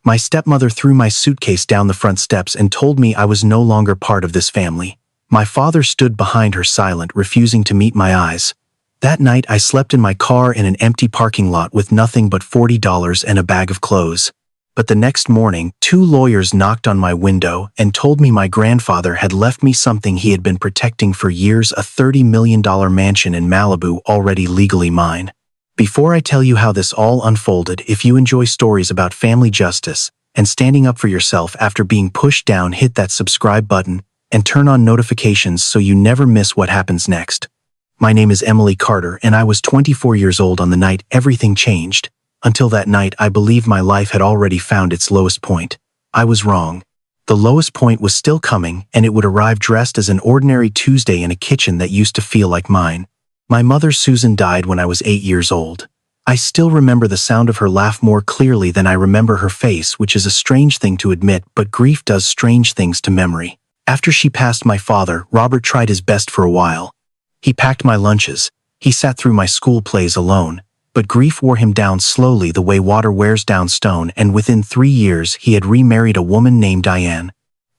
My stepmother threw my suitcase down the front steps and told me I was no longer part of this family. My father stood behind her silent, refusing to meet my eyes. That night I slept in my car in an empty parking lot with nothing but $40 and a bag of clothes. But the next morning, 2 lawyers knocked on my window and told me my grandfather had left me something he had been protecting for years, a $30 million mansion in Malibu already legally mine. Before I tell you how this all unfolded, if you enjoy stories about family justice and standing up for yourself after being pushed down, hit that subscribe button and turn on notifications so you never miss what happens next. My name is Emily Carter, and I was 24 years old on the night everything changed. Until that night, I believed my life had already found its lowest point. I was wrong. The lowest point was still coming, and it would arrive dressed as an ordinary Tuesday in a kitchen that used to feel like mine. My mother, Susan, died when I was 8 years old. I still remember the sound of her laugh more clearly than I remember her face, which is a strange thing to admit, but grief does strange things to memory. After she passed, my father, Robert, tried his best for a while. He packed my lunches. He sat through my school plays alone. But grief wore him down slowly the way water wears down stone, and within 3 years he had remarried a woman named Diane.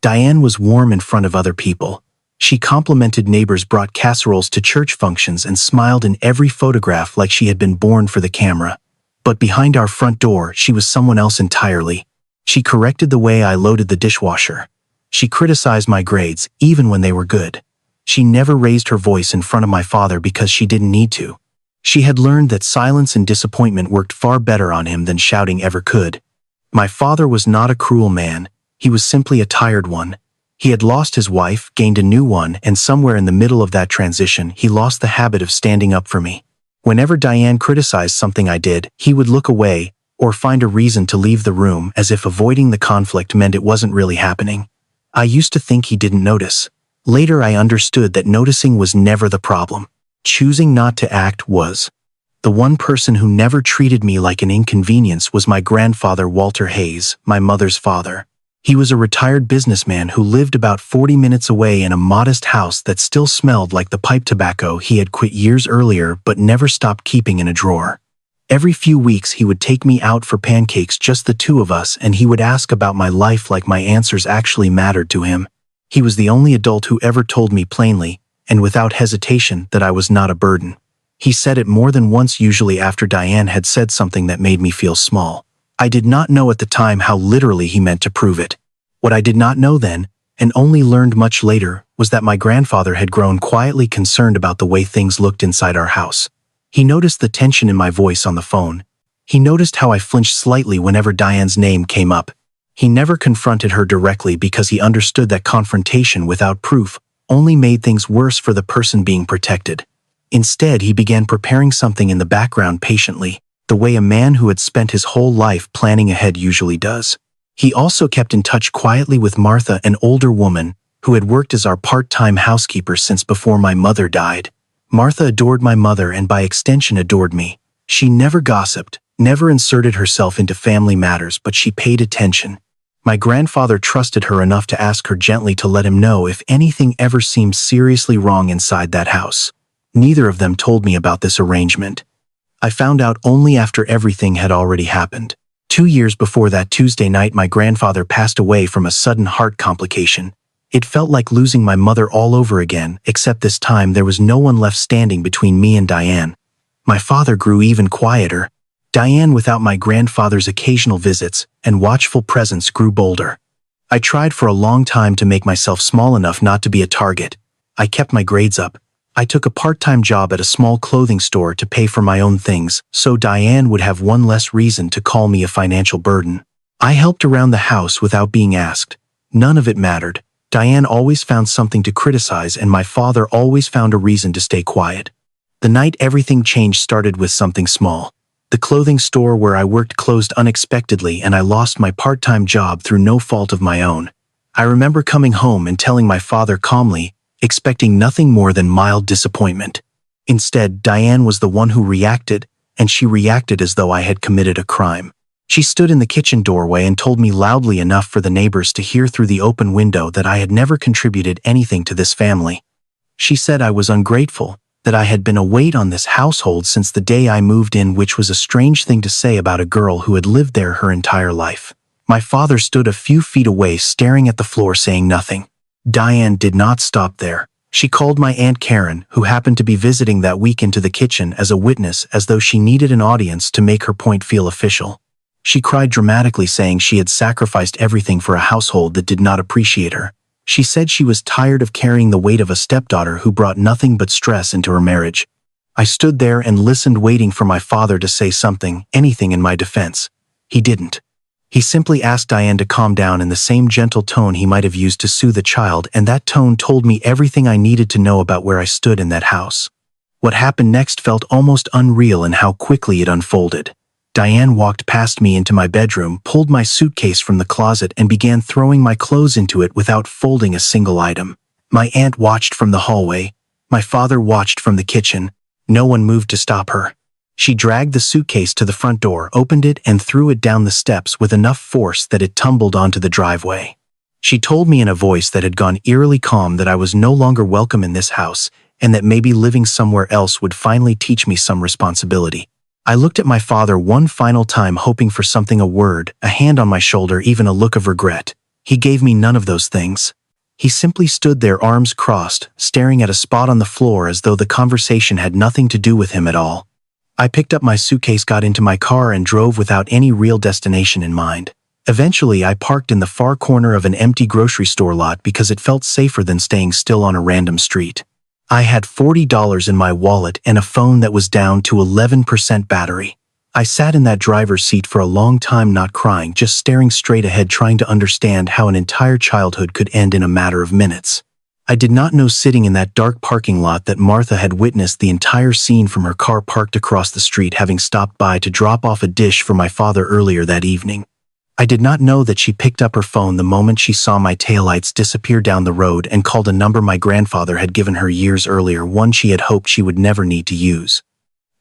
Diane was warm in front of other people. She complimented neighbors, brought casseroles to church functions, and smiled in every photograph like she had been born for the camera. But behind our front door, she was someone else entirely. She corrected the way I loaded the dishwasher. She criticized my grades, even when they were good. She never raised her voice in front of my father because she didn't need to. She had learned that silence and disappointment worked far better on him than shouting ever could. My father was not a cruel man. He was simply a tired one. He had lost his wife, gained a new one, and somewhere in the middle of that transition, he lost the habit of standing up for me. Whenever Diane criticized something I did, he would look away or find a reason to leave the room, as if avoiding the conflict meant it wasn't really happening. I used to think he didn't notice. Later I understood that noticing was never the problem. Choosing not to act was. The one person who never treated me like an inconvenience was my grandfather, Walter Hayes, my mother's father. He was a retired businessman who lived about 40 minutes away in a modest house that still smelled like the pipe tobacco he had quit years earlier but never stopped keeping in a drawer. Every few weeks he would take me out for pancakes, just the two of us, and he would ask about my life like my answers actually mattered to him. He was the only adult who ever told me plainly, and without hesitation, that I was not a burden. He said it more than once, usually after Diane had said something that made me feel small. I did not know at the time how literally he meant to prove it. What I did not know then, and only learned much later, was that my grandfather had grown quietly concerned about the way things looked inside our house. He noticed the tension in my voice on the phone. He noticed how I flinched slightly whenever Diane's name came up. He never confronted her directly because he understood that confrontation without proof only made things worse for the person being protected. Instead, he began preparing something in the background patiently, the way a man who had spent his whole life planning ahead usually does. He also kept in touch quietly with Martha, an older woman who had worked as our part-time housekeeper since before my mother died. Martha adored my mother and by extension adored me. She never gossiped, never inserted herself into family matters, but she paid attention. My grandfather trusted her enough to ask her gently to let him know if anything ever seemed seriously wrong inside that house. Neither of them told me about this arrangement. I found out only after everything had already happened. 2 years before that Tuesday night, my grandfather passed away from a sudden heart complication. It felt like losing my mother all over again, except this time there was no one left standing between me and Diane. My father grew even quieter. Diane, without my grandfather's occasional visits and watchful presence, grew bolder. I tried for a long time to make myself small enough not to be a target. I kept my grades up. I took a part-time job at a small clothing store to pay for my own things, so Diane would have one less reason to call me a financial burden. I helped around the house without being asked. None of it mattered. Diane always found something to criticize, and my father always found a reason to stay quiet. The night everything changed started with something small. The clothing store where I worked closed unexpectedly, and I lost my part-time job through no fault of my own. I remember coming home and telling my father calmly, expecting nothing more than mild disappointment. Instead, Diane was the one who reacted, and she reacted as though I had committed a crime. She stood in the kitchen doorway and told me loudly enough for the neighbors to hear through the open window that I had never contributed anything to this family. She said I was ungrateful, that I had been a weight on this household since the day I moved in, which was a strange thing to say about a girl who had lived there her entire life. My father stood a few feet away staring at the floor saying nothing. Diane did not stop there. She called my Aunt Karen, who happened to be visiting that week, into the kitchen as a witness, as though she needed an audience to make her point feel official. She cried dramatically, saying she had sacrificed everything for a household that did not appreciate her. She said she was tired of carrying the weight of a stepdaughter who brought nothing but stress into her marriage. I stood there and listened, waiting for my father to say something, anything in my defense. He didn't. He simply asked Diane to calm down in the same gentle tone he might have used to soothe a child, and that tone told me everything I needed to know about where I stood in that house. What happened next felt almost unreal in how quickly it unfolded. Diane walked past me into my bedroom, pulled my suitcase from the closet, and began throwing my clothes into it without folding a single item. My aunt watched from the hallway. My father watched from the kitchen. No one moved to stop her. She dragged the suitcase to the front door, opened it, and threw it down the steps with enough force that it tumbled onto the driveway. She told me in a voice that had gone eerily calm that I was no longer welcome in this house, and that maybe living somewhere else would finally teach me some responsibility. I looked at my father one final time, hoping for something, a word, a hand on my shoulder, even a look of regret. He gave me none of those things. He simply stood there, arms crossed, staring at a spot on the floor as though the conversation had nothing to do with him at all. I picked up my suitcase, got into my car, and drove without any real destination in mind. Eventually, I parked in the far corner of an empty grocery store lot because it felt safer than staying still on a random street. I had $40 in my wallet and a phone that was down to 11% battery. I sat in that driver's seat for a long time, not crying, just staring straight ahead, trying to understand how an entire childhood could end in a matter of minutes. I did not know, sitting in that dark parking lot, that Martha had witnessed the entire scene from her car parked across the street, having stopped by to drop off a dish for my father earlier that evening. I did not know that she picked up her phone the moment she saw my taillights disappear down the road and called a number my grandfather had given her years earlier, one she had hoped she would never need to use.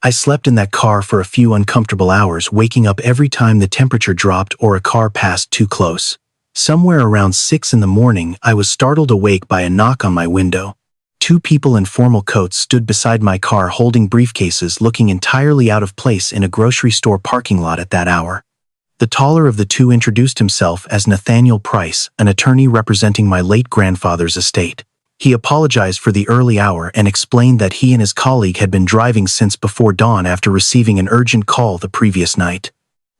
I slept in that car for a few uncomfortable hours, waking up every time the temperature dropped or a car passed too close. Somewhere around 6 in the morning, I was startled awake by a knock on my window. Two people in formal coats stood beside my car, holding briefcases, looking entirely out of place in a grocery store parking lot at that hour. The taller of the two introduced himself as Nathaniel Price, an attorney representing my late grandfather's estate. He apologized for the early hour and explained that he and his colleague had been driving since before dawn after receiving an urgent call the previous night.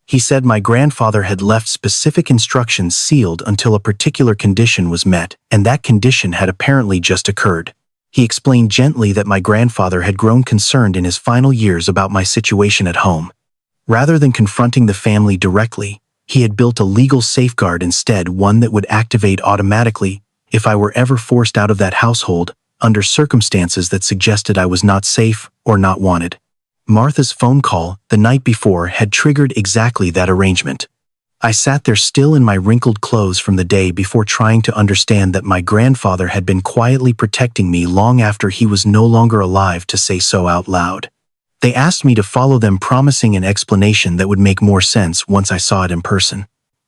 He said my grandfather had left specific instructions sealed until a particular condition was met, and that condition had apparently just occurred. He explained gently that my grandfather had grown concerned in his final years about my situation at home. Rather than confronting the family directly, he had built a legal safeguard instead, one that would activate automatically if I were ever forced out of that household under circumstances that suggested I was not safe or not wanted. Martha's phone call the night before had triggered exactly that arrangement. I sat there still in my wrinkled clothes from the day before, trying to understand that my grandfather had been quietly protecting me long after he was no longer alive to say so out loud. They asked me to follow them, promising an explanation that would make more sense once I saw it in person.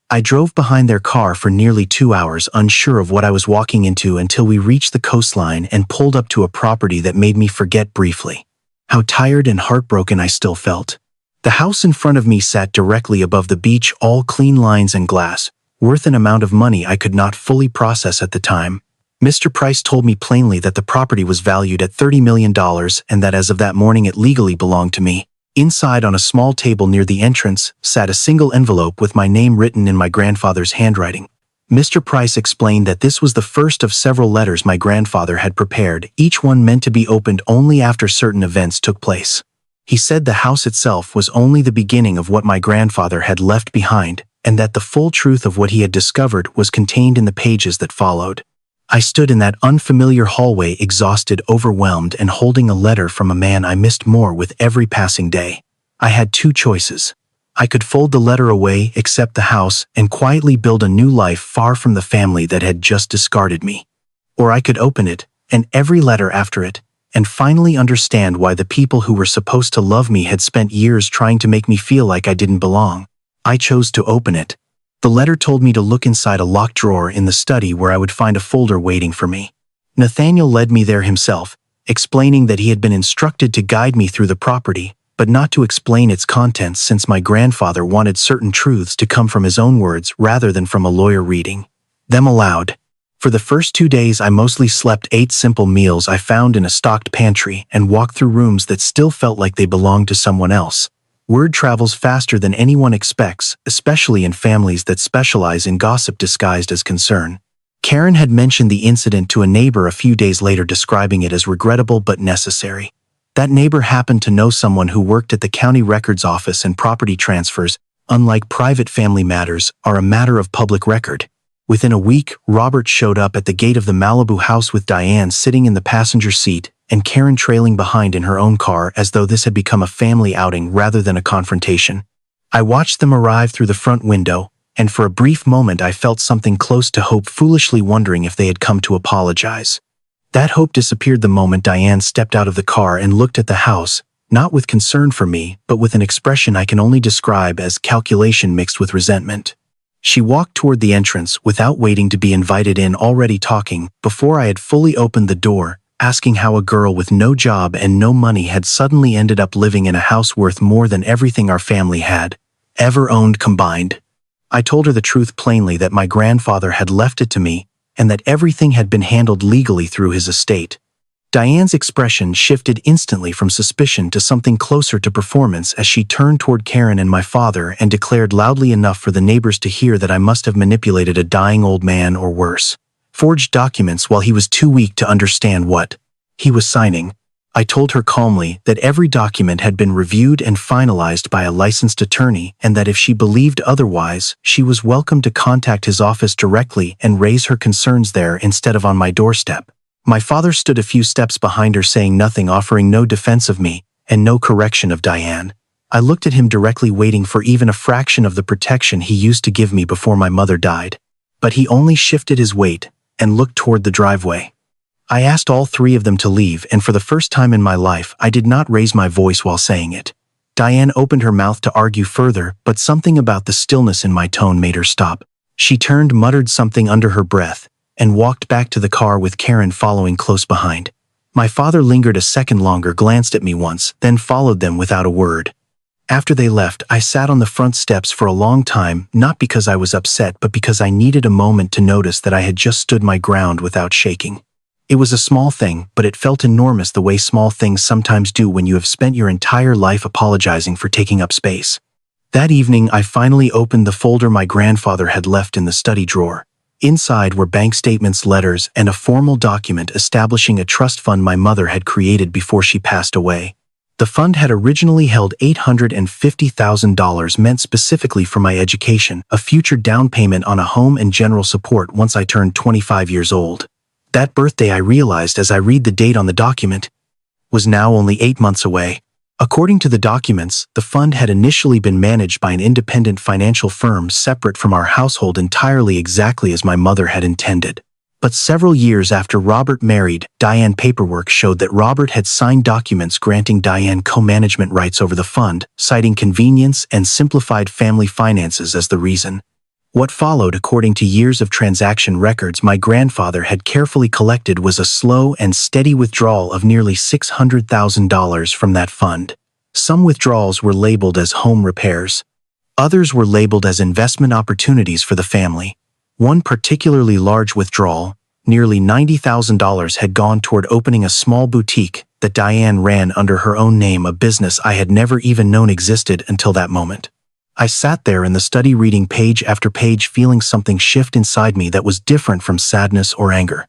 I drove behind their car for nearly 2 hours, unsure of what I was walking into, until we reached the coastline and pulled up to a property that made me forget briefly how tired and heartbroken I still felt. The house in front of me sat directly above the beach, all clean lines and glass, worth an amount of money I could not fully process at the time. Mr. Price told me plainly that the property was valued at $30 million and that as of that morning it legally belonged to me. Inside, on a small table near the entrance, sat a single envelope with my name written in my grandfather's handwriting. Mr. Price explained that this was the first of several letters my grandfather had prepared, each one meant to be opened only after certain events took place. He said the house itself was only the beginning of what my grandfather had left behind, and that the full truth of what he had discovered was contained in the pages that followed. I stood in that unfamiliar hallway, exhausted, overwhelmed, and holding a letter from a man I missed more with every passing day. I had two choices. I could fold the letter away, accept the house, and quietly build a new life far from the family that had just discarded me. Or I could open it, and every letter after it, and finally understand why the people who were supposed to love me had spent years trying to make me feel like I didn't belong. I chose to open it. The letter told me to look inside a locked drawer in the study where I would find a folder waiting for me. Nathaniel led me there himself, explaining that he had been instructed to guide me through the property, but not to explain its contents since my grandfather wanted certain truths to come from his own words rather than from a lawyer reading them aloud. For the first 2 days I mostly slept, ate simple meals I found in a stocked pantry, and walked through rooms that still felt like they belonged to someone else. Word travels faster than anyone expects, especially in families that specialize in gossip disguised as concern. Karen had mentioned the incident to a neighbor a few days later, describing it as regrettable but necessary. That neighbor happened to know someone who worked at the county records office, and property transfers, unlike private family matters, are a matter of public record. Within a week, Robert showed up at the gate of the Malibu house with Diane sitting in the passenger seat and Karen trailing behind in her own car, as though this had become a family outing rather than a confrontation. I watched them arrive through the front window, and for a brief moment I felt something close to hope, foolishly wondering if they had come to apologize. That hope disappeared the moment Diane stepped out of the car and looked at the house, not with concern for me, but with an expression I can only describe as calculation mixed with resentment. She walked toward the entrance without waiting to be invited in, already talking before I had fully opened the door, asking how a girl with no job and no money had suddenly ended up living in a house worth more than everything our family had ever owned combined. I told her the truth plainly, that my grandfather had left it to me and that everything had been handled legally through his estate. Diane's expression shifted instantly from suspicion to something closer to performance as she turned toward Karen and my father and declared loudly enough for the neighbors to hear that I must have manipulated a dying old man, or worse, forged documents while he was too weak to understand what he was signing. I told her calmly that every document had been reviewed and finalized by a licensed attorney, and that if she believed otherwise, she was welcome to contact his office directly and raise her concerns there instead of on my doorstep. My father stood a few steps behind her, saying nothing, offering no defense of me and no correction of Diane. I looked at him directly, waiting for even a fraction of the protection he used to give me before my mother died. But he only shifted his weight and looked toward the driveway. I asked all three of them to leave, and for the first time in my life, I did not raise my voice while saying it. Diane opened her mouth to argue further, but something about the stillness in my tone made her stop. She turned, muttered something under her breath, and walked back to the car with Karen following close behind. My father lingered a second longer, glanced at me once, then followed them without a word. After they left, I sat on the front steps for a long time, not because I was upset, but because I needed a moment to notice that I had just stood my ground without shaking. It was a small thing, but it felt enormous, the way small things sometimes do when you have spent your entire life apologizing for taking up space. That evening, I finally opened the folder my grandfather had left in the study drawer. Inside were bank statements, letters, and a formal document establishing a trust fund my mother had created before she passed away. The fund had originally held $850,000 meant specifically for my education, a future down payment on a home, and general support once I turned 25 years old. That birthday, I realized as I read the date on the document, was now only 8 months away. According to the documents, the fund had initially been managed by an independent financial firm separate from our household, entirely exactly as my mother had intended. But several years after Robert married Diane, paperwork showed that Robert had signed documents granting Diane co-management rights over the fund, citing convenience and simplified family finances as the reason. What followed, according to years of transaction records my grandfather had carefully collected, was a slow and steady withdrawal of nearly $600,000 from that fund. Some withdrawals were labeled as home repairs. Others were labeled as investment opportunities for the family. One particularly large withdrawal, nearly $90,000, had gone toward opening a small boutique that Diane ran under her own name, a business I had never even known existed until that moment. I sat there in the study, reading page after page, feeling something shift inside me that was different from sadness or anger.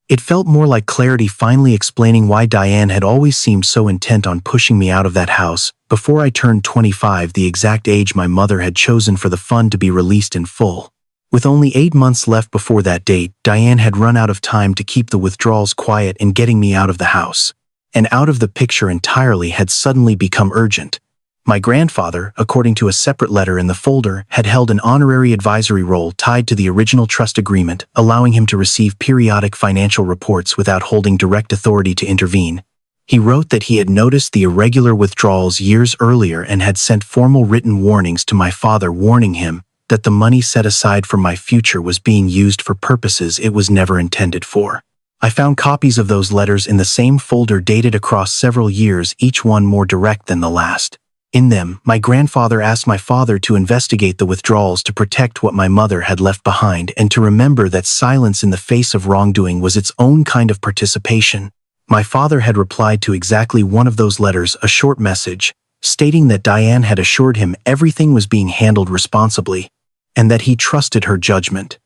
It felt more like clarity, finally explaining why Diane had always seemed so intent on pushing me out of that house before I turned 25, the exact age my mother had chosen for the fund to be released in full. With only 8 months left before that date, Diane had run out of time to keep the withdrawals quiet, and getting me out of the house and out of the picture entirely had suddenly become urgent. My grandfather, according to a separate letter in the folder, had held an honorary advisory role tied to the original trust agreement, allowing him to receive periodic financial reports without holding direct authority to intervene. He wrote that he had noticed the irregular withdrawals years earlier and had sent formal written warnings to my father, warning him that the money set aside for my future was being used for purposes it was never intended for. I found copies of those letters in the same folder dated across several years, each one more direct than the last. In them, my grandfather asked my father to investigate the withdrawals to protect what my mother had left behind and to remember that silence in the face of wrongdoing was its own kind of participation. My father had replied to exactly one of those letters, a short message, stating that Diane had assured him everything was being handled responsibly, and that he trusted her judgment.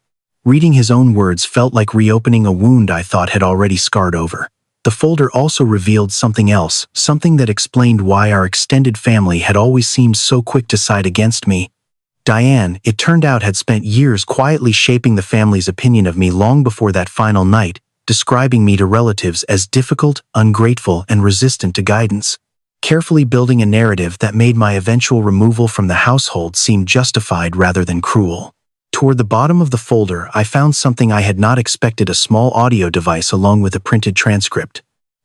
Reading his own words felt like reopening a wound I thought had already scarred over. The folder also revealed something else, something that explained why our extended family had always seemed so quick to side against me. Diane, it turned out, had spent years quietly shaping the family's opinion of me long before that final night, describing me to relatives as difficult, ungrateful, and resistant to guidance, carefully building a narrative that made my eventual removal from the household seem justified rather than cruel. Toward the bottom of the folder, I found something I had not expected: a small audio device along with a printed transcript.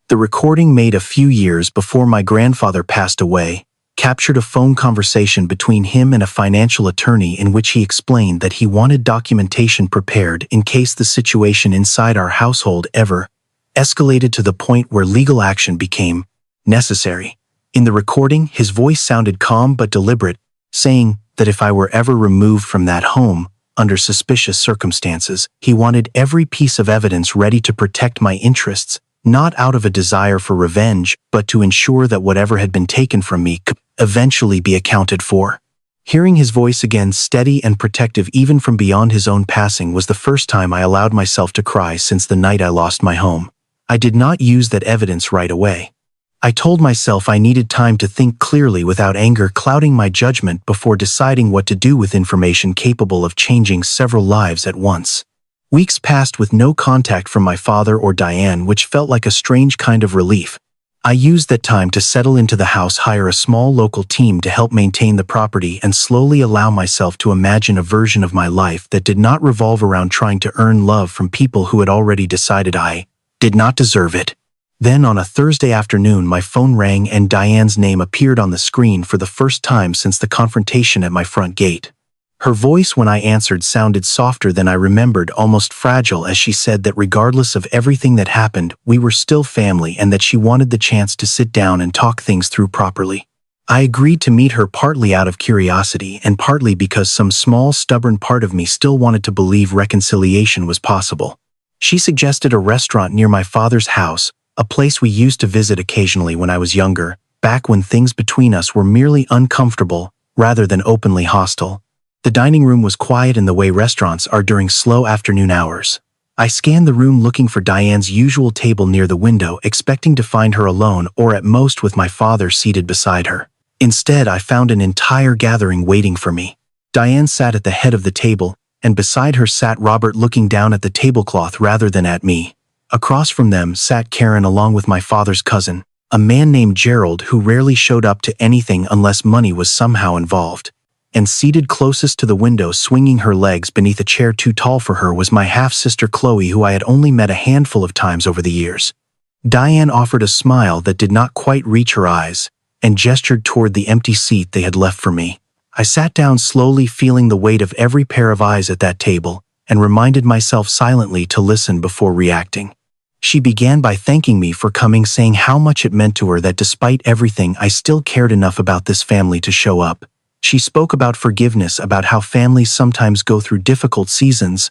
The recording, made a few years before my grandfather passed away, captured a phone conversation between him and a financial attorney in which he explained that he wanted documentation prepared in case the situation inside our household ever escalated to the point where legal action became necessary. In the recording, his voice sounded calm but deliberate, saying that if I were ever removed from that home, under suspicious circumstances, he wanted every piece of evidence ready to protect my interests, not out of a desire for revenge, but to ensure that whatever had been taken from me could eventually be accounted for. Hearing his voice again, steady and protective even from beyond his own passing, was the first time I allowed myself to cry since the night I lost my home. I did not use that evidence right away. I told myself I needed time to think clearly without anger clouding my judgment before deciding what to do with information capable of changing several lives at once. Weeks passed with no contact from my father or Diane, which felt like a strange kind of relief. I used that time to settle into the house, hire a small local team to help maintain the property, and slowly allow myself to imagine a version of my life that did not revolve around trying to earn love from people who had already decided I did not deserve it. Then on a Thursday afternoon, my phone rang and Diane's name appeared on the screen for the first time since the confrontation at my front gate. Her voice when I answered sounded softer than I remembered, almost fragile, as she said that regardless of everything that happened, we were still family and that she wanted the chance to sit down and talk things through properly. I agreed to meet her, partly out of curiosity and partly because some small, stubborn part of me still wanted to believe reconciliation was possible. She suggested a restaurant near my father's house, a place we used to visit occasionally when I was younger, back when things between us were merely uncomfortable rather than openly hostile. The dining room was quiet in the way restaurants are during slow afternoon hours. I scanned the room looking for Diane's usual table near the window, expecting to find her alone or at most with my father seated beside her. Instead, I found an entire gathering waiting for me. Diane sat at the head of the table, and beside her sat Robert, looking down at the tablecloth rather than at me. Across from them sat Karen, along with my father's cousin, a man named Gerald who rarely showed up to anything unless money was somehow involved. And seated closest to the window, swinging her legs beneath a chair too tall for her, was my half-sister Chloe, who I had only met a handful of times over the years. Diane offered a smile that did not quite reach her eyes, and gestured toward the empty seat they had left for me. I sat down slowly, feeling the weight of every pair of eyes at that table, and reminded myself silently to listen before reacting. She began by thanking me for coming, saying how much it meant to her that despite everything I still cared enough about this family to show up. She spoke about forgiveness, about how families sometimes go through difficult seasons,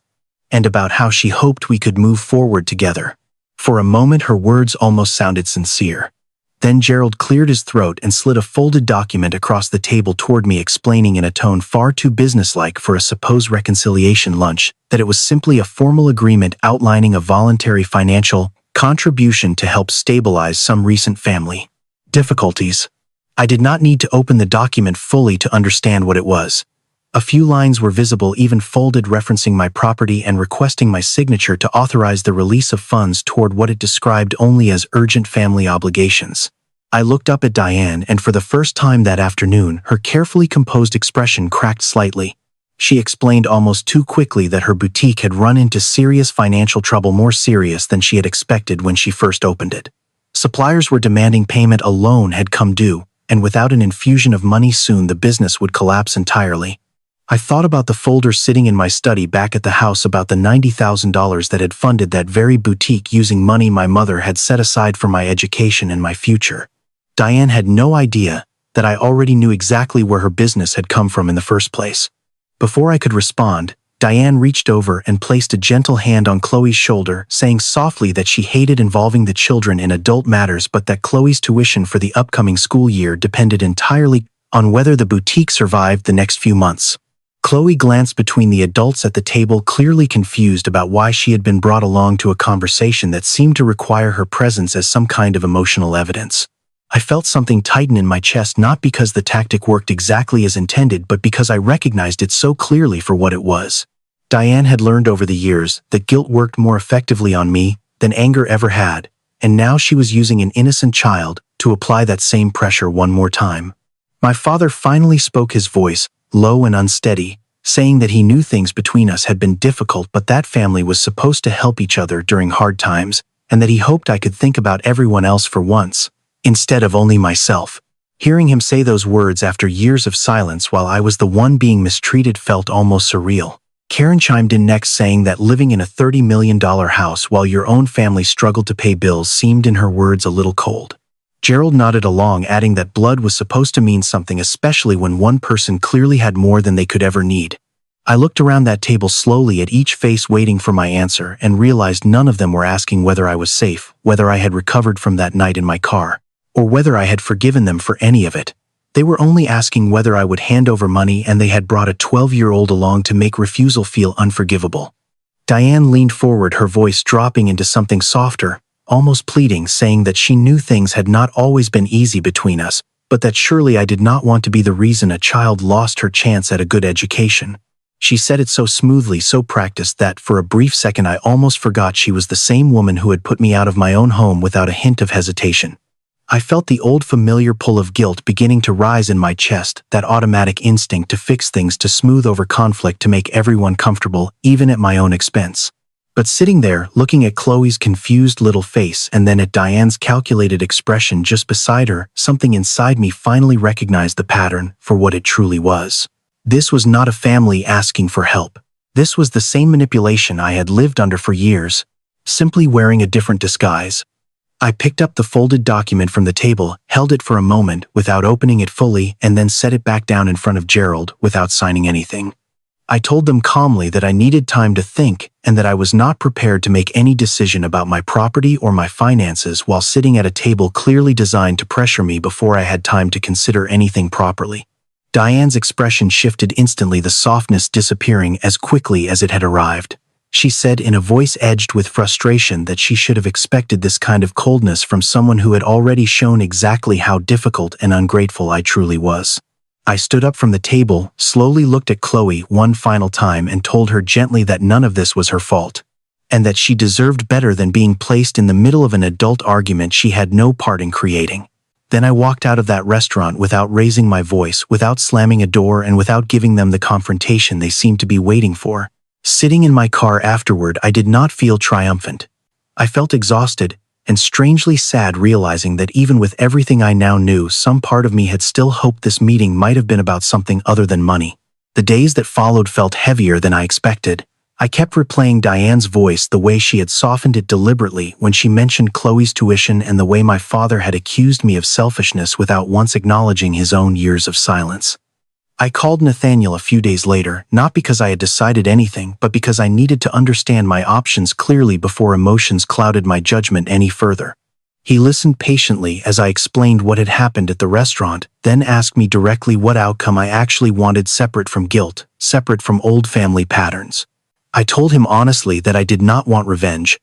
and about how she hoped we could move forward together. For a moment her words almost sounded sincere. Then Gerald cleared his throat and slid a folded document across the table toward me, explaining in a tone far too businesslike for a supposed reconciliation lunch that it was simply a formal agreement outlining a voluntary financial contribution to help stabilize some recent family difficulties. I did not need to open the document fully to understand what it was. A few lines were visible, even folded, referencing my property and requesting my signature to authorize the release of funds toward what it described only as urgent family obligations. I looked up at Diane, and for the first time that afternoon, her carefully composed expression cracked slightly. She explained almost too quickly that her boutique had run into serious financial trouble, more serious than she had expected when she first opened it. Suppliers were demanding payment, a loan had come due, and without an infusion of money soon the business would collapse entirely. I thought about the folder sitting in my study back at the house, about the $90,000 that had funded that very boutique using money my mother had set aside for my education and my future. Diane had no idea that I already knew exactly where her business had come from in the first place. Before I could respond, Diane reached over and placed a gentle hand on Chloe's shoulder, saying softly that she hated involving the children in adult matters, but that Chloe's tuition for the upcoming school year depended entirely on whether the boutique survived the next few months. Chloe glanced between the adults at the table, clearly confused about why she had been brought along to a conversation that seemed to require her presence as some kind of emotional evidence. I felt something tighten in my chest, not because the tactic worked exactly as intended, but because I recognized it so clearly for what it was. Diane had learned over the years that guilt worked more effectively on me than anger ever had, and now she was using an innocent child to apply that same pressure one more time. My father finally spoke, his voice low and unsteady, saying that he knew things between us had been difficult, but that family was supposed to help each other during hard times, and that he hoped I could think about everyone else for once, instead of only myself. Hearing him say those words after years of silence while I was the one being mistreated felt almost surreal. Karen chimed in next, saying that living in a $30 million house while your own family struggled to pay bills seemed, in her words, a little cold. Gerald nodded along, adding that blood was supposed to mean something, especially when one person clearly had more than they could ever need. I looked around that table slowly at each face waiting for my answer and realized none of them were asking whether I was safe, whether I had recovered from that night in my car, or whether I had forgiven them for any of it. They were only asking whether I would hand over money, and they had brought a 12-year-old along to make refusal feel unforgivable. Diane leaned forward, her voice dropping into something softer, almost pleading, saying that she knew things had not always been easy between us, but that surely I did not want to be the reason a child lost her chance at a good education. She said it so smoothly, so practiced, that for a brief second I almost forgot she was the same woman who had put me out of my own home without a hint of hesitation. I felt the old familiar pull of guilt beginning to rise in my chest, that automatic instinct to fix things, to smooth over conflict, to make everyone comfortable, even at my own expense. But sitting there, looking at Chloe's confused little face and then at Diane's calculated expression just beside her, something inside me finally recognized the pattern for what it truly was. This was not a family asking for help. This was the same manipulation I had lived under for years, simply wearing a different disguise. I picked up the folded document from the table, held it for a moment without opening it fully, and then set it back down in front of Gerald without signing anything. I told them calmly that I needed time to think and that I was not prepared to make any decision about my property or my finances while sitting at a table clearly designed to pressure me before I had time to consider anything properly. Diane's expression shifted instantly, the softness disappearing as quickly as it had arrived. She said in a voice edged with frustration that she should have expected this kind of coldness from someone who had already shown exactly how difficult and ungrateful I truly was. I stood up from the table, slowly looked at Chloe one final time, and told her gently that none of this was her fault, and that she deserved better than being placed in the middle of an adult argument she had no part in creating. Then I walked out of that restaurant without raising my voice, without slamming a door, and without giving them the confrontation they seemed to be waiting for. Sitting in my car afterward, I did not feel triumphant. I felt exhausted and strangely sad, realizing that even with everything I now knew, some part of me had still hoped this meeting might have been about something other than money. The days that followed felt heavier than I expected. I kept replaying Diane's voice, the way she had softened it deliberately when she mentioned Chloe's tuition, and the way my father had accused me of selfishness without once acknowledging his own years of silence. I called Nathaniel a few days later, not because I had decided anything, but because I needed to understand my options clearly before emotions clouded my judgment any further. He listened patiently as I explained what had happened at the restaurant, then asked me directly what outcome I actually wanted, separate from guilt, separate from old family patterns. I told him honestly that I did not want revenge.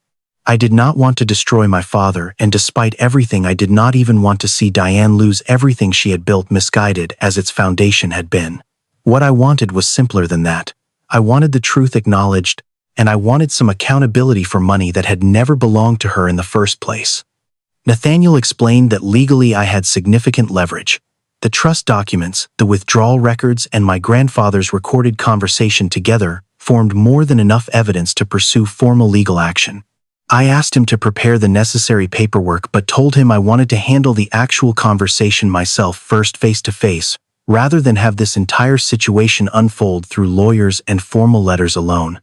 I did not want to destroy my father, and despite everything, I did not even want to see Diane lose everything she had built, misguided as its foundation had been. What I wanted was simpler than that. I wanted the truth acknowledged, and I wanted some accountability for money that had never belonged to her in the first place. Nathaniel explained that legally I had significant leverage. The trust documents, the withdrawal records, and my grandfather's recorded conversation together formed more than enough evidence to pursue formal legal action. I asked him to prepare the necessary paperwork, but told him I wanted to handle the actual conversation myself first, face to face, rather than have this entire situation unfold through lawyers and formal letters alone.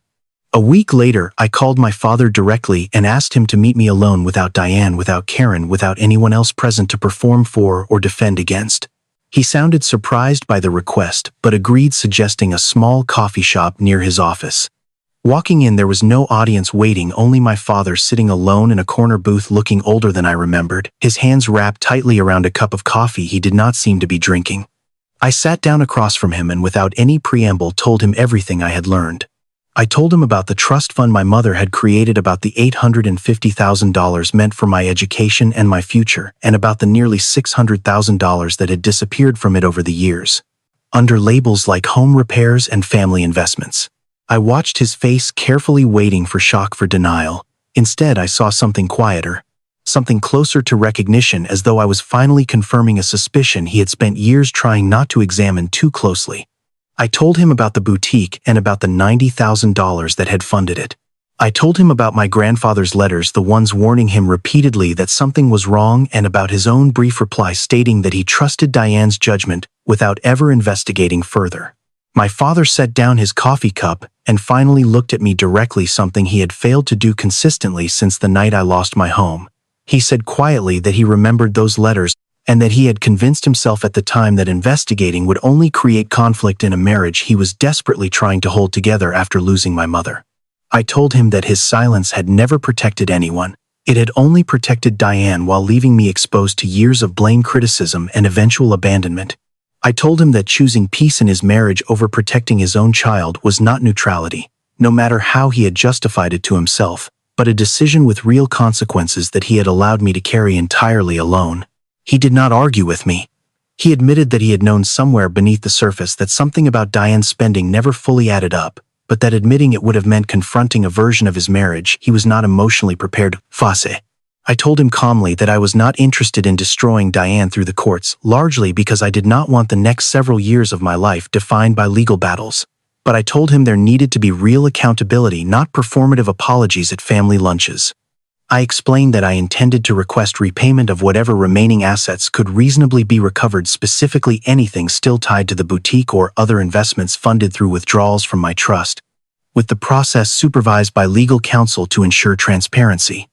A week later, I called my father directly and asked him to meet me alone without Diane, without Karen, without anyone else present to perform for or defend against. He sounded surprised by the request, but agreed, suggesting a small coffee shop near his office. Walking in, there was no audience waiting, only my father sitting alone in a corner booth, looking older than I remembered, his hands wrapped tightly around a cup of coffee he did not seem to be drinking. I sat down across from him and without any preamble told him everything I had learned. I told him about the trust fund my mother had created, about the $850,000 meant for my education and my future, and about the nearly $600,000 that had disappeared from it over the years, under labels like home repairs and family investments. I watched his face, carefully waiting for shock, for denial. Instead, I saw something quieter, something closer to recognition, as though I was finally confirming a suspicion he had spent years trying not to examine too closely. I told him about the boutique and about the $90,000 that had funded it. I told him about my grandfather's letters, the ones warning him repeatedly that something was wrong, and about his own brief reply stating that he trusted Diane's judgment without ever investigating further. My father set down his coffee cup and finally looked at me directly, something he had failed to do consistently since the night I lost my home. He said quietly that he remembered those letters and that he had convinced himself at the time that investigating would only create conflict in a marriage he was desperately trying to hold together after losing my mother. I told him that his silence had never protected anyone. It had only protected Diane, while leaving me exposed to years of blame, criticism, and eventual abandonment. I told him that choosing peace in his marriage over protecting his own child was not neutrality, no matter how he had justified it to himself, but a decision with real consequences that he had allowed me to carry entirely alone. He did not argue with me. He admitted that he had known somewhere beneath the surface that something about Diane's spending never fully added up, but that admitting it would have meant confronting a version of his marriage he was not emotionally prepared to face. I told him calmly that I was not interested in destroying Diane through the courts, largely because I did not want the next several years of my life defined by legal battles. But I told him there needed to be real accountability, not performative apologies at family lunches. I explained that I intended to request repayment of whatever remaining assets could reasonably be recovered, specifically anything still tied to the boutique or other investments funded through withdrawals from my trust, with the process supervised by legal counsel to ensure transparency.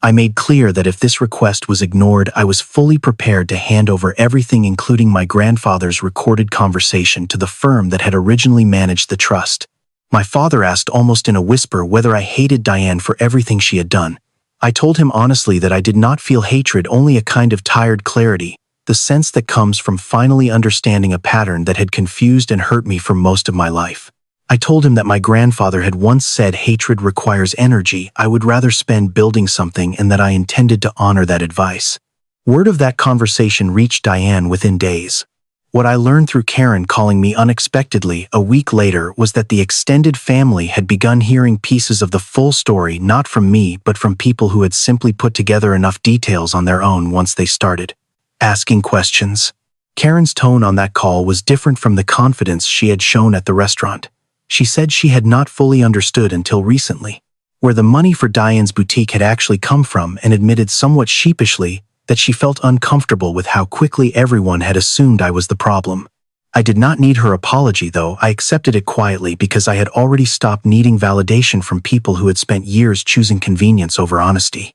I made clear that if this request was ignored, I was fully prepared to hand over everything, including my grandfather's recorded conversation, to the firm that had originally managed the trust. My father asked almost in a whisper whether I hated Diane for everything she had done. I told him honestly that I did not feel hatred, only a kind of tired clarity, the sense that comes from finally understanding a pattern that had confused and hurt me for most of my life. I told him that my grandfather had once said hatred requires energy I would rather spend building something, and that I intended to honor that advice. Word of that conversation reached Diane within days. What I learned through Karen calling me unexpectedly a week later was that the extended family had begun hearing pieces of the full story, not from me but from people who had simply put together enough details on their own once they started asking questions. Karen's tone on that call was different from the confidence she had shown at the restaurant. She said she had not fully understood until recently where the money for Diane's boutique had actually come from, and admitted somewhat sheepishly that she felt uncomfortable with how quickly everyone had assumed I was the problem. I did not need her apology, though. I accepted it quietly because I had already stopped needing validation from people who had spent years choosing convenience over honesty.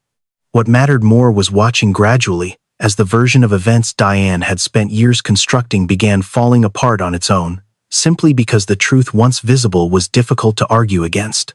What mattered more was watching gradually, as the version of events Diane had spent years constructing began falling apart on its own, simply because the truth once visible was difficult to argue against.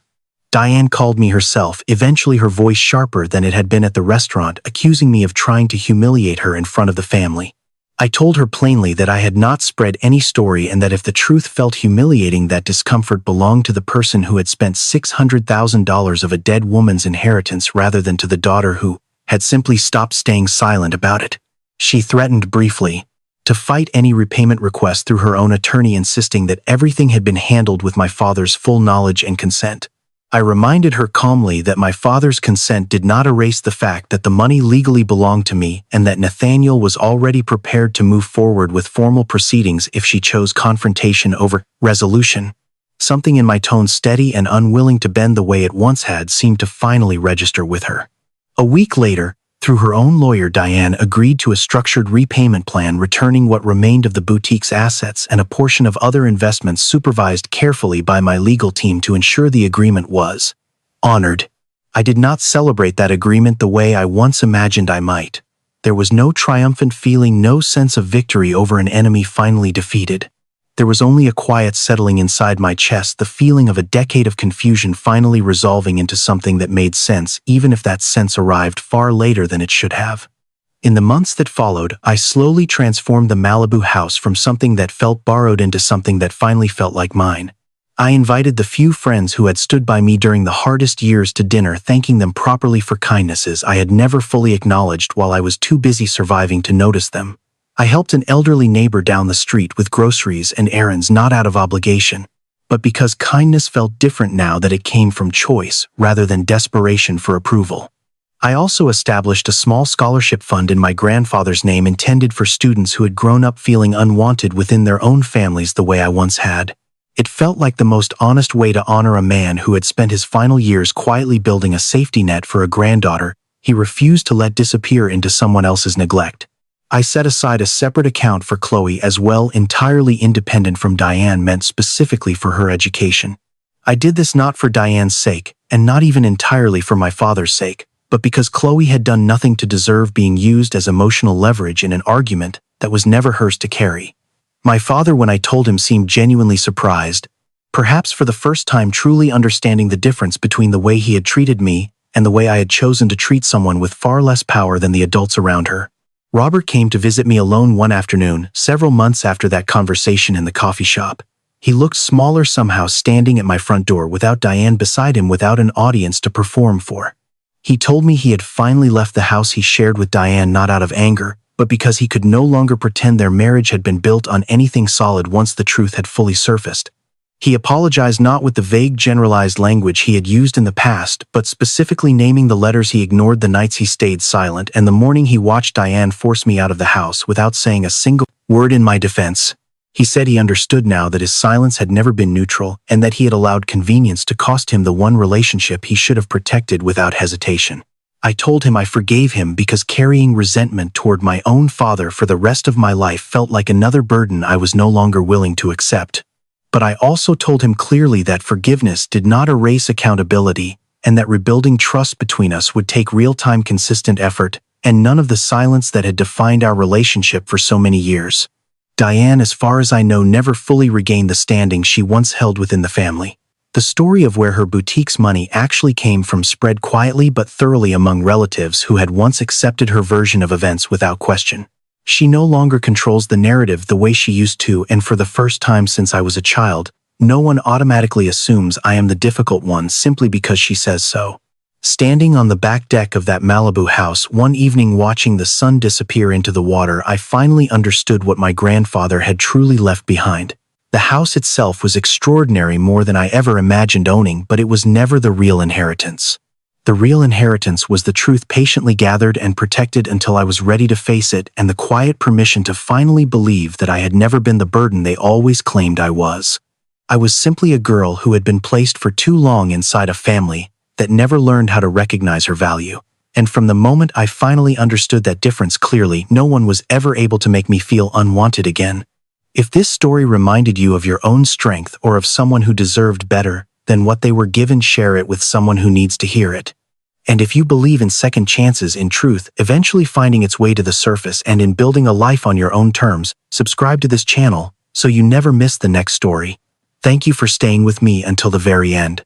Diane called me herself, eventually, her voice sharper than it had been at the restaurant, accusing me of trying to humiliate her in front of the family. I told her plainly that I had not spread any story, and that if the truth felt humiliating, that discomfort belonged to the person who had spent $600,000 of a dead woman's inheritance rather than to the daughter who had simply stopped staying silent about it. She threatened briefly to fight any repayment request through her own attorney, insisting that everything had been handled with my father's full knowledge and consent. I reminded her calmly that my father's consent did not erase the fact that the money legally belonged to me, and that Nathaniel was already prepared to move forward with formal proceedings if she chose confrontation over resolution. Something in my tone, steady and unwilling to bend the way it once had, seemed to finally register with her. A week later, Through her own lawyer, Diane agreed to a structured repayment plan, returning what remained of the boutique's assets and a portion of other investments, supervised carefully by my legal team to ensure the agreement was honored. I did not celebrate that agreement the way I once imagined I might. There was no triumphant feeling, no sense of victory over an enemy finally defeated. There was only a quiet settling inside my chest, the feeling of a decade of confusion finally resolving into something that made sense, even if that sense arrived far later than it should have. In the months that followed, I slowly transformed the Malibu house from something that felt borrowed into something that finally felt like mine. I invited the few friends who had stood by me during the hardest years to dinner, thanking them properly for kindnesses I had never fully acknowledged while I was too busy surviving to notice them. I helped an elderly neighbor down the street with groceries and errands, not out of obligation, but because kindness felt different now that it came from choice rather than desperation for approval. I also established a small scholarship fund in my grandfather's name, intended for students who had grown up feeling unwanted within their own families the way I once had. It felt like the most honest way to honor a man who had spent his final years quietly building a safety net for a granddaughter he refused to let disappear into someone else's neglect. I set aside a separate account for Chloe as well, entirely independent from Diane, meant specifically for her education. I did this not for Diane's sake, and not even entirely for my father's sake, but because Chloe had done nothing to deserve being used as emotional leverage in an argument that was never hers to carry. My father, when I told him, seemed genuinely surprised, perhaps for the first time truly understanding the difference between the way he had treated me and the way I had chosen to treat someone with far less power than the adults around her. Robert came to visit me alone one afternoon, several months after that conversation in the coffee shop. He looked smaller somehow, standing at my front door without Diane beside him, without an audience to perform for. He told me he had finally left the house he shared with Diane, not out of anger, but because he could no longer pretend their marriage had been built on anything solid once the truth had fully surfaced. He apologized not with the vague generalized language he had used in the past, but specifically naming the letters he ignored, the nights he stayed silent, and the morning he watched Diane force me out of the house without saying a single word in my defense. He said he understood now that his silence had never been neutral, and that he had allowed convenience to cost him the one relationship he should have protected without hesitation. I told him I forgave him because carrying resentment toward my own father for the rest of my life felt like another burden I was no longer willing to accept. But I also told him clearly that forgiveness did not erase accountability, and that rebuilding trust between us would take real-time, consistent effort, and none of the silence that had defined our relationship for so many years. Diane, as far as I know, never fully regained the standing she once held within the family. The story of where her boutique's money actually came from spread quietly but thoroughly among relatives who had once accepted her version of events without question. She no longer controls the narrative the way she used to, and for the first time since I was a child, no one automatically assumes I am the difficult one simply because she says so. Standing on the back deck of that Malibu house one evening, watching the sun disappear into the water, I finally understood what my grandfather had truly left behind. The house itself was extraordinary, more than I ever imagined owning, but it was never the real inheritance. The real inheritance was the truth patiently gathered and protected until I was ready to face it, and the quiet permission to finally believe that I had never been the burden they always claimed I was. I was simply a girl who had been placed for too long inside a family that never learned how to recognize her value. And from the moment I finally understood that difference clearly, no one was ever able to make me feel unwanted again. If this story reminded you of your own strength or of someone who deserved better than what they were given, share it with someone who needs to hear it. And if you believe in second chances, in truth eventually finding its way to the surface, and in building a life on your own terms, subscribe to this channel so you never miss the next story. Thank you for staying with me until the very end.